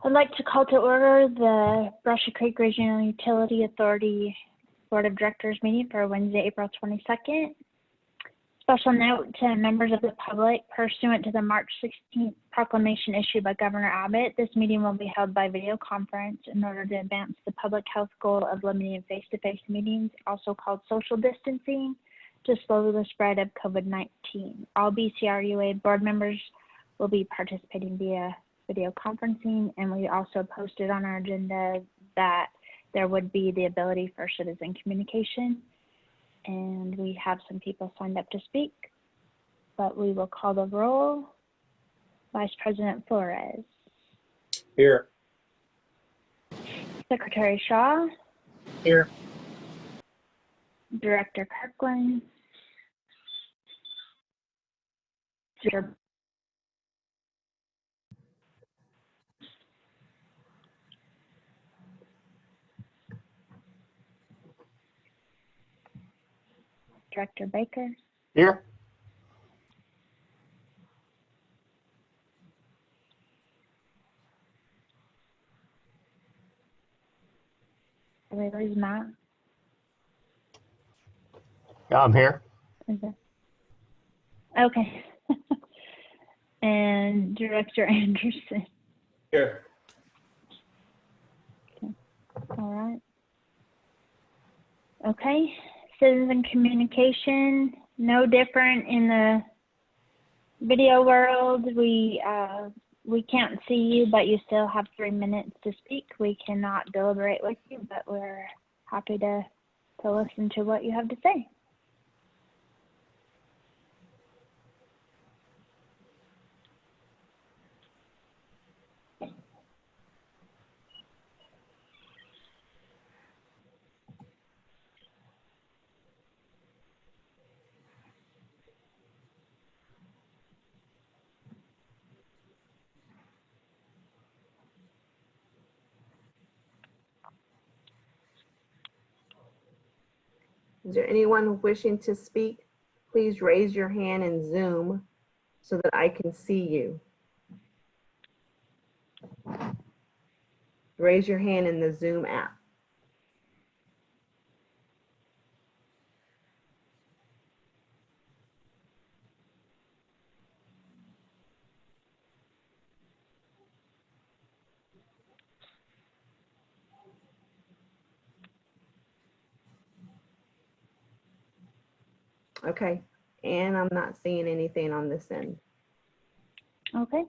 I'd like to call to order the Brushy Creek Regional Utility Authority Board of Directors meeting for Wednesday, April 22nd. Special note to members of the public, pursuant to the March 16th proclamation issued by Governor Abbott, this meeting will be held by video conference in order to advance the public health goal of limiting face-to-face meetings, also called social distancing, to slow the spread of COVID-19. All BCRUA board members will be participating via video conferencing, and we also posted on our agenda that there would be the ability for citizen communication. And we have some people signed up to speak, but we will call the roll. Vice President Flores. Here. Secretary Shaw. Here. Director Kirkland. Director Baker. Here. Did we lose Matt? Yeah, I'm here. Okay. And Director Anderson. Here. Okay. All right. Okay. Citizen communication, no different in the video world. We can't see you, but you still have 3 minutes to speak. We cannot deliberate with you, but we're happy to listen to what you have to say. Is there anyone wishing to speak? Please raise your hand in Zoom so that I can see you. Raise your hand in the Zoom app. Okay, and I'm not seeing anything on this end. Okay.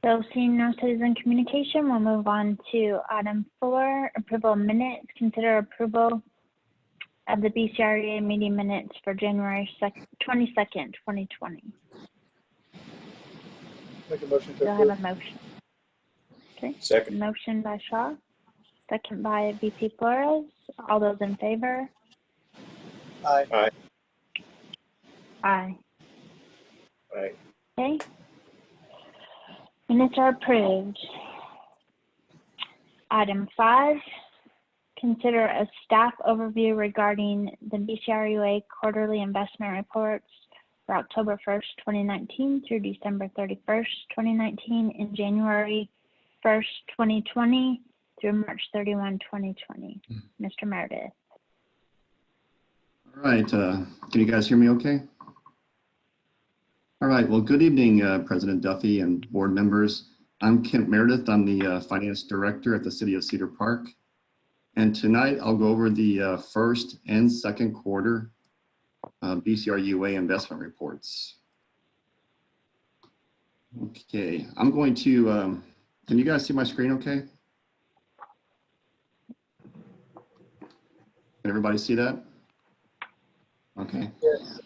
So seeing no citizen communication, we'll move on to item 4, approval of minutes. Consider approval of the BCRUA meeting minutes for January 22nd, 2020. Make a motion to Do I have a motion? Okay. Second. Motion by Shaw, second by VP Flores. All those in favor? Aye. Aye. Aye. Aye. Okay. Minutes are approved. Item 5, consider a staff overview regarding the BCRUA quarterly investment reports for October 1st, 2019 through December 31st, 2019 and January 1st, 2020 through March 31, 2020. Mr. Meredith. All right, can you guys hear me okay? All right, well, good evening, President Duffy and board members. I'm Kent Meredith. I'm the Finance Director at the City of Cedar Park. And tonight I'll go over the first and second quarter BCRUA investment reports. Okay, I'm going to, can you guys see my screen okay? Can everybody see that? Okay. Yes.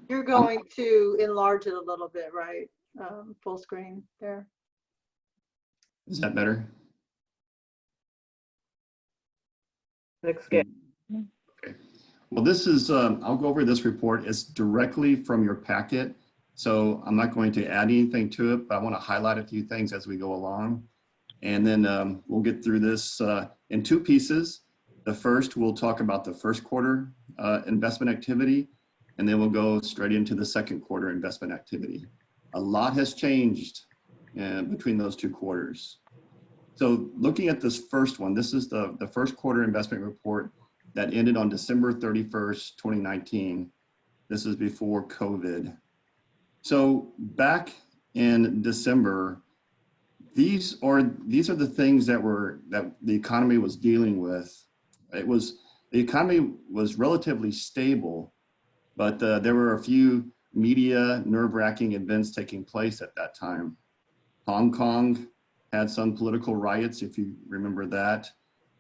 You're going to enlarge it a little bit, right? Full screen there. Is that better? Looks good. Okay. Well, this is, I'll go over this report. It's directly from your packet. So I'm not going to add anything to it, but I want to highlight a few things as we go along. And then we'll get through this in 2 pieces. The first, we'll talk about the first quarter investment activity, and then we'll go straight into the second quarter investment activity. A lot has changed between those two quarters. So looking at this first one, this is the first quarter investment report that ended on December 31st, 2019. This is before COVID. So back in December, these are the things that the economy was dealing with. The economy was relatively stable, but there were a few media nerve-wracking events taking place at that time. Hong Kong had some political riots, if you remember that.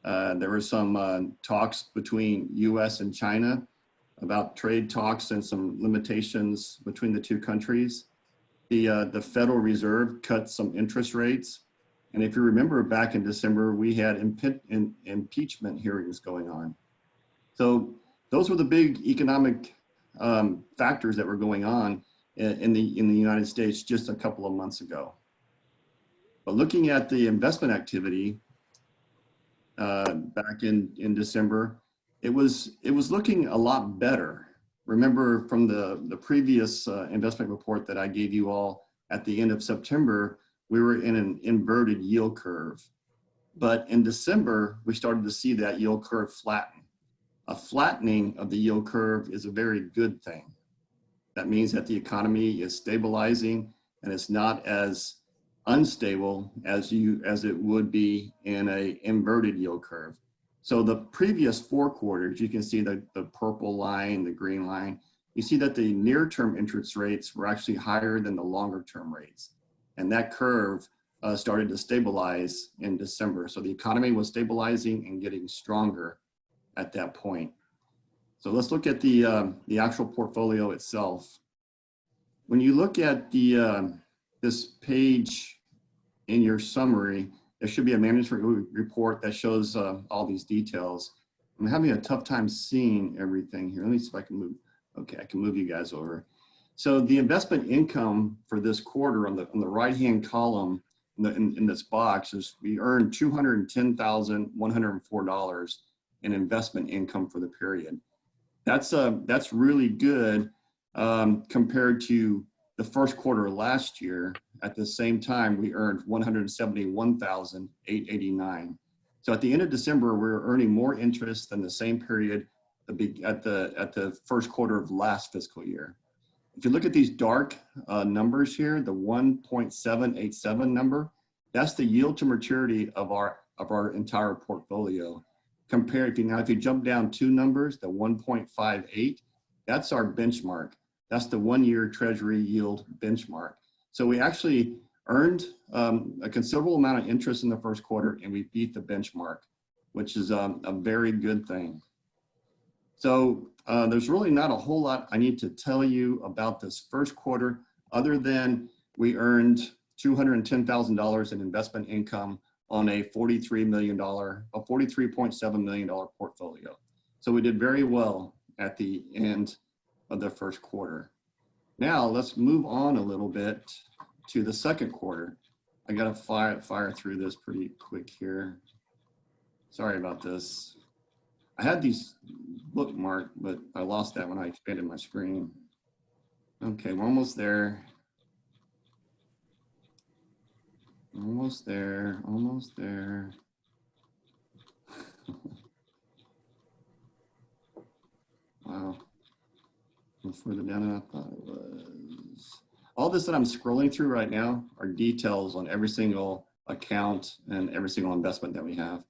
There were some talks between US and China about trade talks and some limitations between the two countries. The Federal Reserve cut some interest rates. And if you remember back in December, we had impeachment hearings going on. So those were the big economic factors that were going on in the United States just a couple of months ago. But looking at the investment activity back in December, it was looking a lot better. Remember from the previous investment report that I gave you all at the end of September, we were in an inverted yield curve. But in December, we started to see that yield curve flatten. A flattening of the yield curve is a very good thing. That means that the economy is stabilizing and it's not as unstable as it would be in an inverted yield curve. So the previous 4 quarters, you can see the purple line, the green line, you see that the near-term interest rates were actually higher than the longer-term rates. And that curve started to stabilize in December. So the economy was stabilizing and getting stronger at that point. So let's look at the actual portfolio itself. When you look at this page in your summary, there should be a management report that shows all these details. I'm having a tough time seeing everything here. Let me see if I can move. Okay, I can move you guys over. So the investment income for this quarter on the right-hand column in this box is we earned $210,104 in investment income for the period. That's really good compared to the first quarter of last year. At the same time, we earned $171,889. So at the end of December, we were earning more interest than the same period at the first quarter of last fiscal year. If you look at these dark numbers here, the 1.787 number, that's the yield to maturity of our entire portfolio. If you jump down 2 numbers, the 1.58, that's our benchmark. That's the 1-year Treasury yield benchmark. So we actually earned a considerable amount of interest in the first quarter, and we beat the benchmark, which is a very good thing. So there's really not a whole lot I need to tell you about this first quarter, other than we earned $210,000 in investment income on a $43.7 million portfolio. So we did very well at the end of the first quarter. Now let's move on a little bit to the second quarter. I gotta fire through this pretty quick here. Sorry about this. I had these bookmarked, but I lost that when I expanded my screen. Okay, we're almost there. Almost there, almost there. Wow, I'm further down than I thought it was. All this that I'm scrolling through right now are details on every single account and every single investment that we have.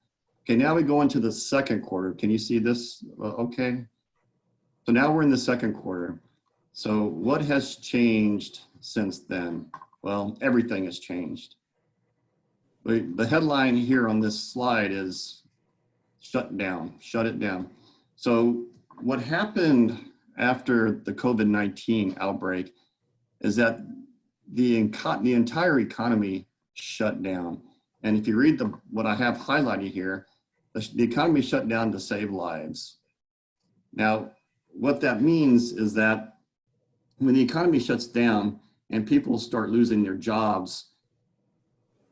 Okay, now we go into the second quarter. Can you see this? Okay. So now we're in the second quarter. So what has changed since then? Well, everything has changed. The headline here on this slide is shut it down. So what happened after the COVID-19 outbreak is that the entire economy shut down. And if you read what I have highlighted here, the economy shut down to save lives. Now, what that means is that when the economy shuts down and people start losing their jobs,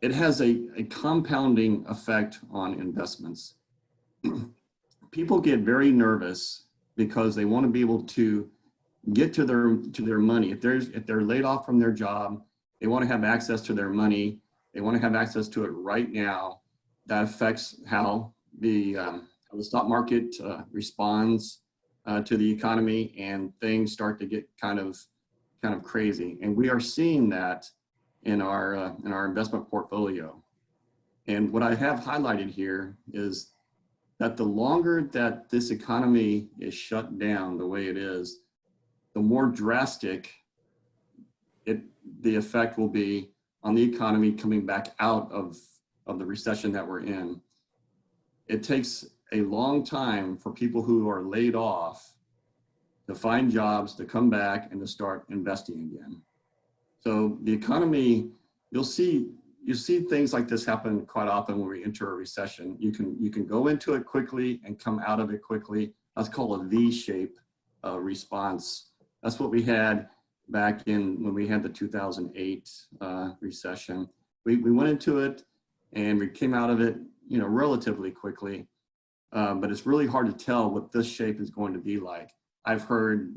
it has a compounding effect on investments. People get very nervous because they want to be able to get to their money. If they're laid off from their job They want to have access to their money. They want to have access to it right now. That affects how the stock market responds to the economy, and things start to get kind of crazy. And we are seeing that in our investment portfolio. And what I have highlighted here is that the longer that this economy is shut down the way it is, the more drastic the effect will be on the economy coming back out of the recession that we're in. It takes a long time for people who are laid off to find jobs, to come back, and to start investing again. So the economy, you see things like this happen quite often when we enter a recession. You can go into it quickly and come out of it quickly. That's called a V-shape response. That's what we had back when we had the 2008 recession. We went into it and we came out of it, relatively quickly. But it's really hard to tell what this shape is going to be like. I've heard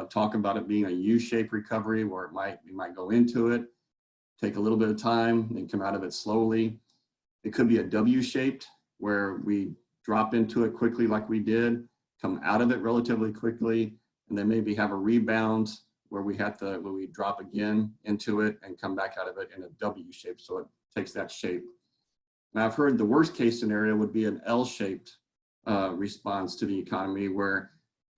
talk about it being a U-shaped recovery, where we might go into it, take a little bit of time, then come out of it slowly. It could be a W-shaped, where we drop into it quickly like we did, come out of it relatively quickly, and then maybe have a rebound where we drop again into it and come back out of it in a W shape. So it takes that shape. Now, I've heard the worst case scenario would be an L-shaped response to the economy, where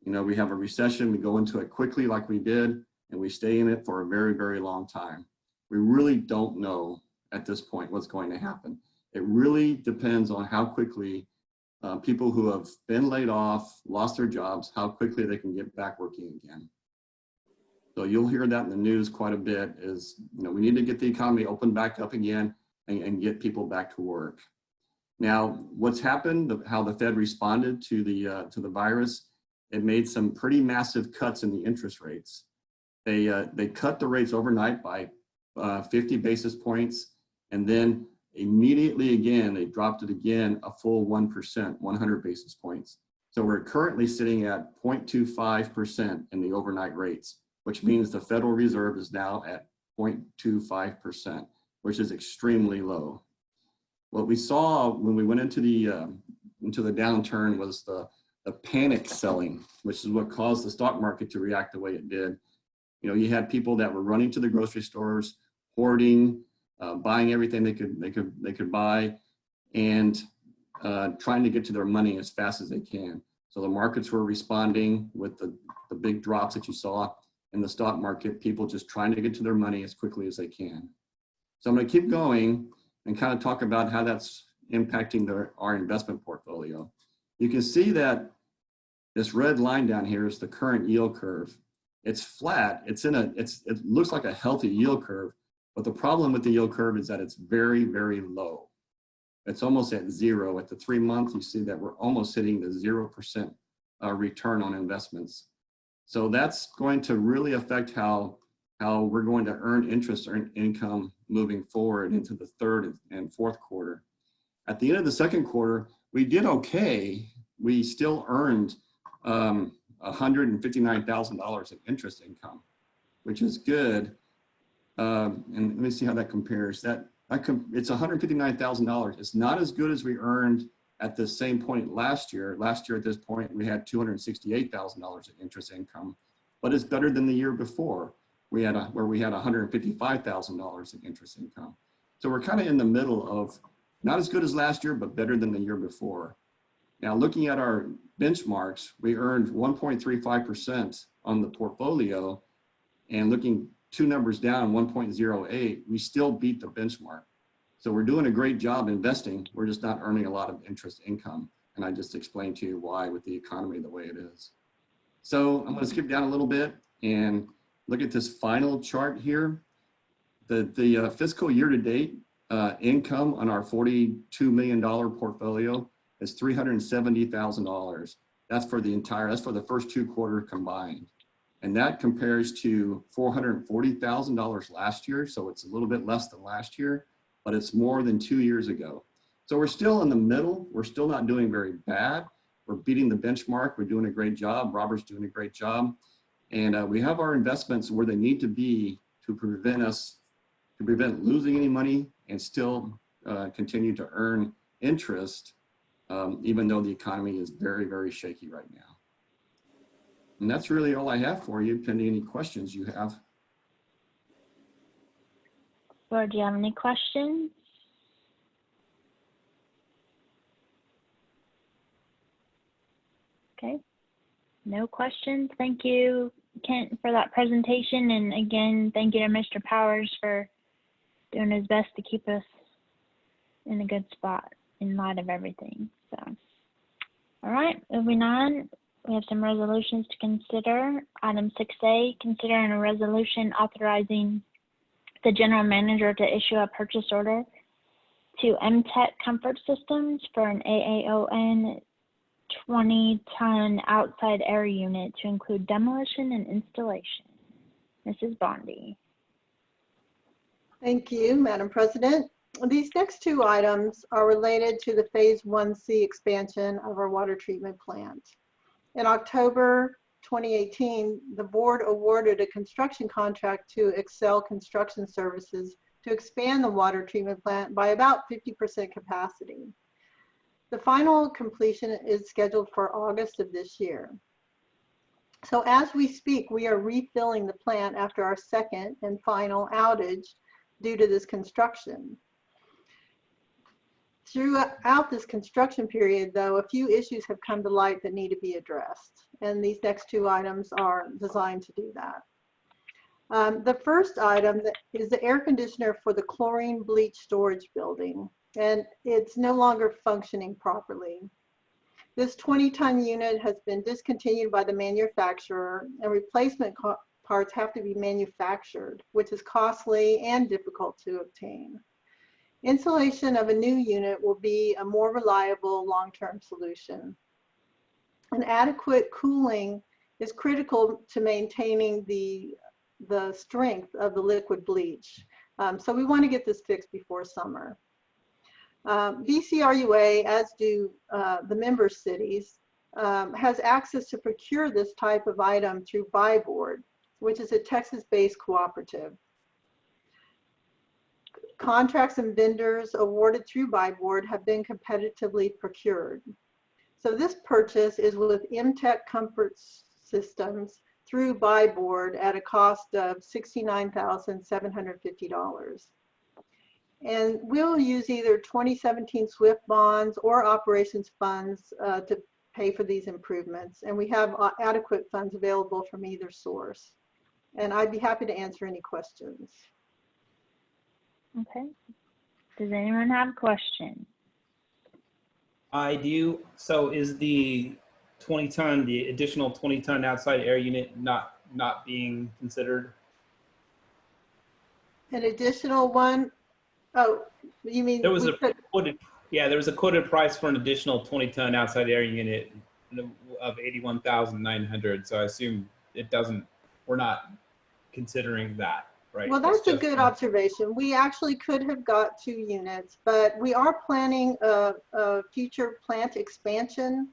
we have a recession, we go into it quickly like we did, and we stay in it for a very, very long time. We really don't know at this point what's going to happen. It really depends on how quickly people who have been laid off, lost their jobs, how quickly they can get back working again. So you'll hear that in the news quite a bit, is we need to get the economy opened back up again and get people back to work. Now, what's happened, how the Fed responded to the virus, it made some pretty massive cuts in the interest rates. They cut the rates overnight by 50 basis points, and then immediately again, they dropped it again a full 1%, 100 basis points. So we're currently sitting at 0.25% in the overnight rates, which means the Federal Reserve is now at 0.25%, which is extremely low. What we saw when we went into the downturn was the panic selling, which is what caused the stock market to react the way it did. You had people that were running to the grocery stores, hoarding, buying everything they could buy, and trying to get to their money as fast as they can. So the markets were responding with the big drops that you saw in the stock market, people just trying to get to their money as quickly as they can. So I'm going to keep going and kind of talk about how that's impacting our investment portfolio. You can see that this red line down here is the current yield curve. It's flat. It looks like a healthy yield curve, but the problem with the yield curve is that it's very, very low. It's almost at zero. At the 3 month, you see that we're almost hitting the 0% return on investments. So that's going to really affect how we're going to earn interest or income moving forward into the third and fourth quarter. At the end of the second quarter, we did okay. We still earned $159,000 in interest income, which is good. And let me see how that compares. It's $159,000. It's not as good as we earned at the same point last year. Last year at this point, we had $268,000 in interest income, but it's better than the year before. Where we had $155,000 in interest income. So we're kind of in the middle of not as good as last year, but better than the year before. Now, looking at our benchmarks, we earned 1.35% on the portfolio, and looking two numbers down, 1.08, we still beat the benchmark. So we're doing a great job investing. We're just not earning a lot of interest income. And I just explained to you why with the economy the way it is. So I'm going to skip down a little bit and look at this final chart here. The fiscal year to date income on our $42 million portfolio is $370,000. That's for the first 2 quarters combined. And that compares to $440,000 last year. So it's a little bit less than last year, but it's more than 2 years ago. So we're still in the middle. We're still not doing very bad. We're beating the benchmark. We're doing a great job. Robert's doing a great job. And we have our investments where they need to be to prevent us to prevent losing any money and still continue to earn interest, even though the economy is very, very shaky right now. And that's really all I have for you, pending any questions you have. Board, do you have any questions? Okay, no questions. Thank you, Kent, for that presentation. And again, thank you to Mr. Powers for doing his best to keep us in a good spot in light of everything. So, all right, moving on. We have some resolutions to consider. Item 6A, considering a resolution authorizing the general manager to issue a purchase order to MTech Comfort Systems for an AAON 20-ton outside air unit to include demolition and installation. Mrs. Bondi. Thank you, Madam President. These next two items are related to the Phase 1C expansion of our water treatment plant. In October 2018, the board awarded a construction contract to Excel Construction Services to expand the water treatment plant by about 50% capacity. The final completion is scheduled for August of this year. So as we speak, we are refilling the plant after our second and final outage due to this construction. Throughout this construction period, though, a few issues have come to light that need to be addressed, and these next two items are designed to do that. The first item is the air conditioner for the chlorine bleach storage building, and it's no longer functioning properly. This 20-ton unit has been discontinued by the manufacturer, and replacement parts have to be manufactured, which is costly and difficult to obtain. Installation of a new unit will be a more reliable long-term solution. And adequate cooling is critical to maintaining the strength of the liquid bleach. So we want to get this fixed before summer. BCRUA, as do the member cities, has access to procure this type of item through Buy Board, which is a Texas-based cooperative. Contracts and vendors awarded through Buy Board have been competitively procured. So this purchase is with MTech Comfort Systems through Buy Board at a cost of $69,750. And we'll use either 2017 SWIFT bonds or operations funds to pay for these improvements. And we have adequate funds available from either source. And I'd be happy to answer any questions. Okay. Does anyone have questions? I do. So is the 20-ton, the additional 20-ton outside air unit not being considered? An additional one? Oh, you mean There was there was a quoted price for an additional 20-ton outside air unit of $81,900. So I assume we're not considering that, right? Well, that's a good observation. We actually could have got 2 units, but we are planning a future plant expansion.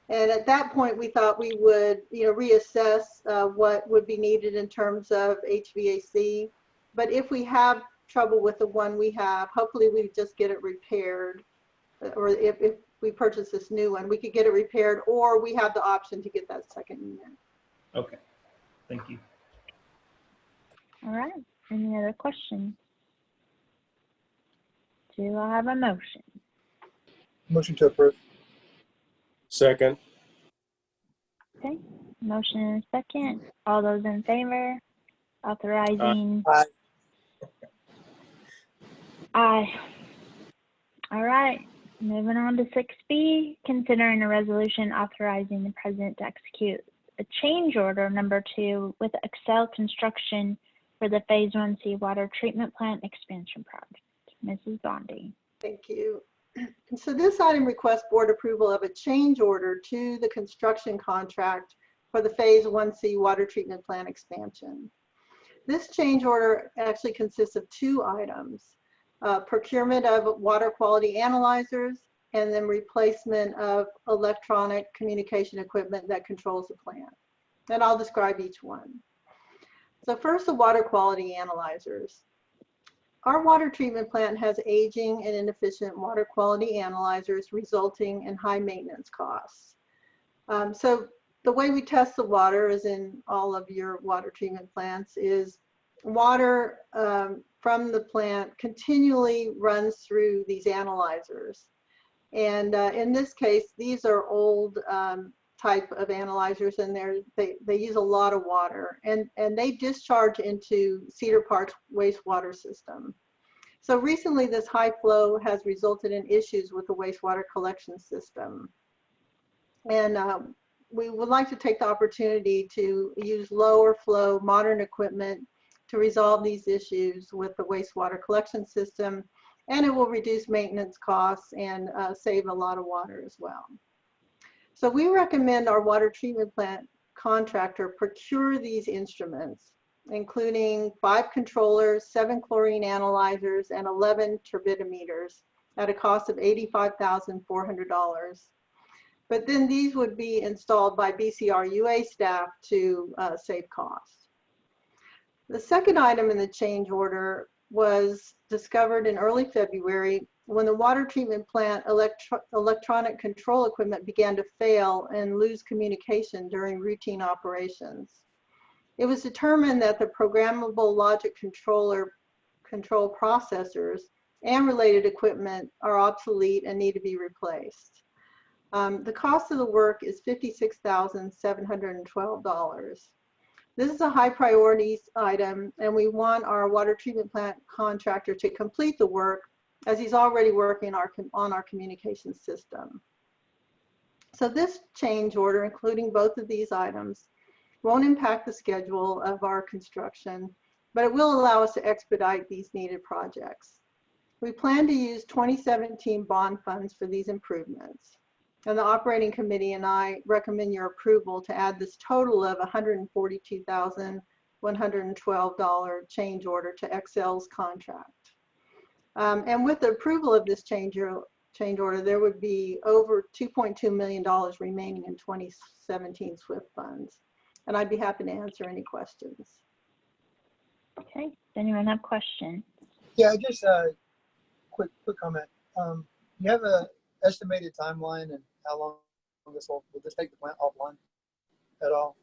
And at that point, we thought we would, reassess what would be needed in terms of HVAC. But if we have trouble with the one we have, hopefully we just get it repaired. Or if we purchase this new one, we could get it repaired, or we have the option to get that second unit. Okay, thank you. All right. Any other questions? Do I have a motion? Motion to approve. Second. Okay. Motion and a second. All those in favor? Authorizing. Aye. Aye. All right. Moving on to 6B, considering a resolution authorizing the president to execute a change order number 2 with Excel Construction for the Phase 1C water treatment plant expansion project. Mrs. Bondi. Thank you. So this item requests board approval of a change order to the construction contract for the Phase 1C water treatment plant expansion. This change order actually consists of 2 items, procurement of water quality analyzers and then replacement of electronic communication equipment that controls the plant. And I'll describe each one. So first, the water quality analyzers. our water treatment plant has aging and inefficient water quality analyzers, resulting in high maintenance costs. So the way we test the water, is in all of your water treatment plants, is water from the plant continually runs through these analyzers. And in this case, these are old type of analyzers, and they use a lot of water, and they discharge into Cedar Park's wastewater system. So recently, this high flow has resulted in issues with the wastewater collection system. And we would like to take the opportunity to use lower flow modern equipment to resolve these issues with the wastewater collection system, and it will reduce maintenance costs and save a lot of water as well. So we recommend our water treatment plant contractor procure these instruments, including 5 controllers, 7 chlorine analyzers, and 11 turbidimeters at a cost of $85,400. But then these would be installed by BCRUA staff to save costs. The second item in the change order was discovered in early February when the water treatment plant electronic control equipment began to fail and lose communication during routine operations. It was determined that the programmable logic control processors and related equipment are obsolete and need to be replaced. The cost of the work is $56,712. This is a high priority item, and we want our water treatment plant contractor to complete the work, as he's already working on our communication system. So this change order, including both of these items, won't impact the schedule of our construction, but it will allow us to expedite these needed projects. We plan to use 2017 bond funds for these improvements. And the operating committee and I recommend your approval to add this total of $142,112 change order to Excel's contract. And with the approval of this change order, there would be over $2.2 million remaining in 2017 SWIFT funds. And I'd be happy to answer any questions. Okay, does anyone have questions? Yeah, just a quick comment. You have an estimated timeline and how long will this take the plant offline at all?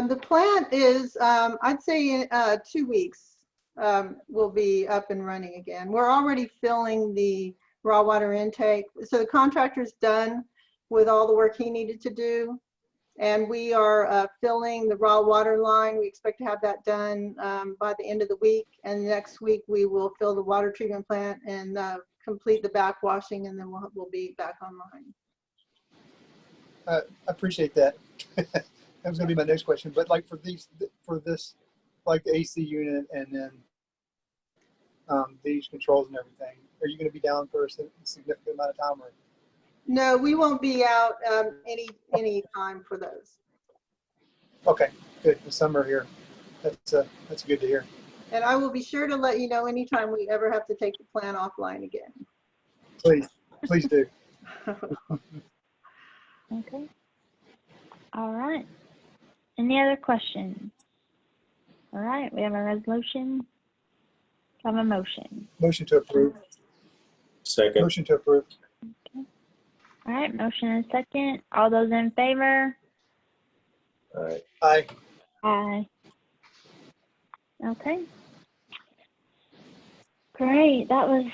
The plant is, I'd say 2 weeks, will be up and running again. We're already filling the raw water intake. So the contractor's done with all the work he needed to do. And we are filling the raw water line. We expect to have that done by the end of the week. And next week we will fill the water treatment plant and complete the backwashing, and then we'll be back online. I appreciate that. That was going to be my next question. But like for this, like the AC unit and then these controls and everything, are you going to be down for a significant amount of time? Or? No, we won't be out any time for those. Okay, good. The summer here. That's good to hear. And I will be sure to let you know anytime we ever have to take the plant offline again. Please do. Okay. All right. Any other questions? All right, we have a resolution. Have a motion. Motion to approve. Second. Motion to approve. Okay. All right, motion and second. All those in favor? All right. Aye. Aye. Okay. Great. That was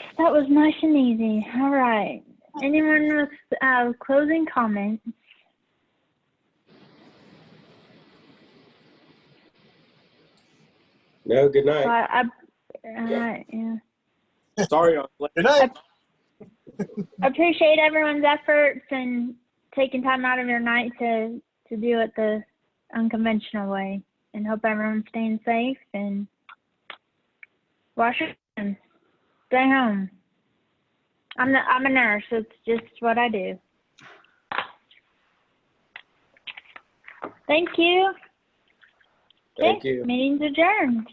nice and easy. All right. Anyone with closing comments? No, good night. Yeah. Sorry, I'm late. Good night. I appreciate everyone's efforts and taking time out of your night to do it the unconventional way, and hope everyone's staying safe and wash your hands. Stay home. I'm a nurse. It's just what I do. Thank you. Thank Okay, you. meeting's adjourned.